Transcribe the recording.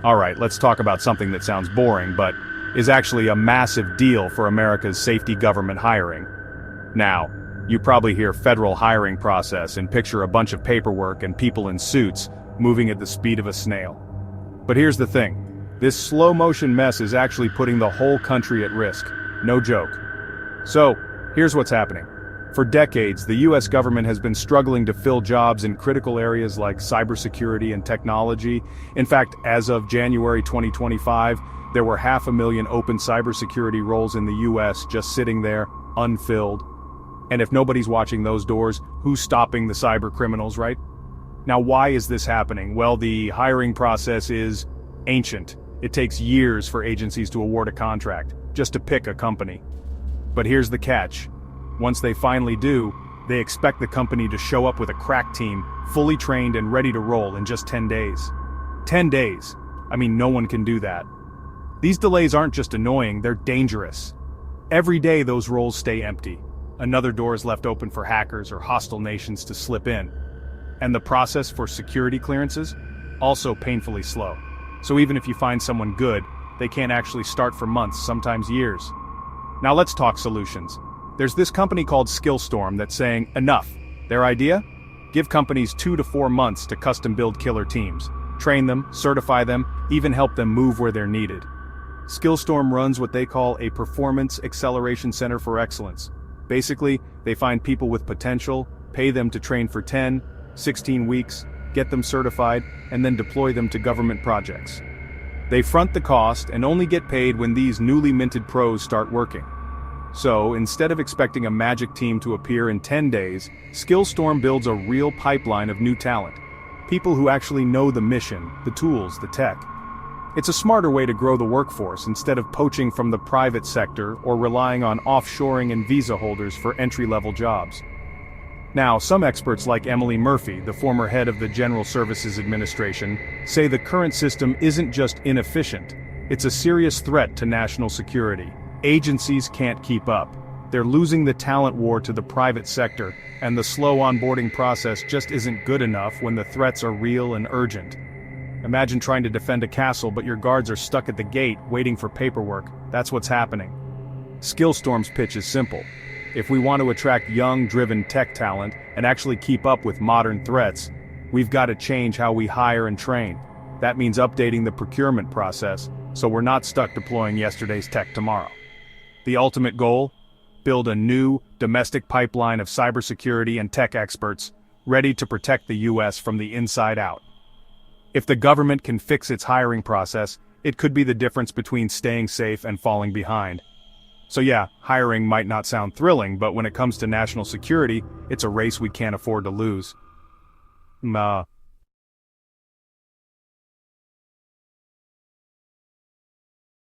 Alright, let's talk about something that sounds boring, but is actually a massive deal for America's safety government hiring. Now, you probably hear federal hiring process and picture a bunch of paperwork and people in suits moving at the speed of a snail. But here's the thing. This slow-motion mess is actually putting the whole country at risk. No joke. So, here's what's happening. For decades, the US government has been struggling to fill jobs in critical areas like cybersecurity and technology. In fact, as of January 2025, there were 500,000 open cybersecurity roles in the US just sitting there, unfilled. And if nobody's watching those doors, who's stopping the cyber criminals, right? Now, why is this happening? Well, the hiring process is ancient. It takes years for agencies to award a contract, just to pick a company. But here's the catch. Once they finally do, they expect the company to show up with a crack team, fully trained and ready to roll in just 10 days. 10 days. I mean, no one can do that. These delays aren't just annoying, they're dangerous. Every day those roles stay empty. Another door is left open for hackers or hostile nations to slip in. And the process for security clearances? Also painfully slow. So even if you find someone good, they can't actually start for months, sometimes years. Now let's talk solutions. There's this company called Skillstorm that's saying, enough. Their idea? Give companies 2 to 4 months to custom build killer teams. Train them, certify them, even help them move where they're needed. Skillstorm runs what they call a Performance Acceleration Center for Excellence. Basically, they find people with potential, pay them to train for 10, 16 weeks, get them certified, and then deploy them to government projects. They front the cost and only get paid when these newly minted pros start working. So, instead of expecting a magic team to appear in 10 days, Skillstorm builds a real pipeline of new talent. People who actually know the mission, the tools, the tech. It's a smarter way to grow the workforce instead of poaching from the private sector or relying on offshoring and visa holders for entry-level jobs. Now, some experts like Emily Murphy, the former head of the General Services Administration, say the current system isn't just inefficient, it's a serious threat to national security. Agencies can't keep up. They're losing the talent war to the private sector, and the slow onboarding process just isn't good enough when the threats are real and urgent. Imagine trying to defend a castle but your guards are stuck at the gate waiting for paperwork. That's what's happening. Skillstorm's pitch is simple. If we want to attract young, driven tech talent and actually keep up with modern threats, we've got to change how we hire and train. That means updating the procurement process, so we're not stuck deploying yesterday's tech tomorrow. The ultimate goal? Build a new, domestic pipeline of cybersecurity and tech experts, ready to protect the US from the inside out. If the government can fix its hiring process, it could be the difference between staying safe and falling behind. So yeah, hiring might not sound thrilling, but when it comes to national security, it's a race we can't afford to lose.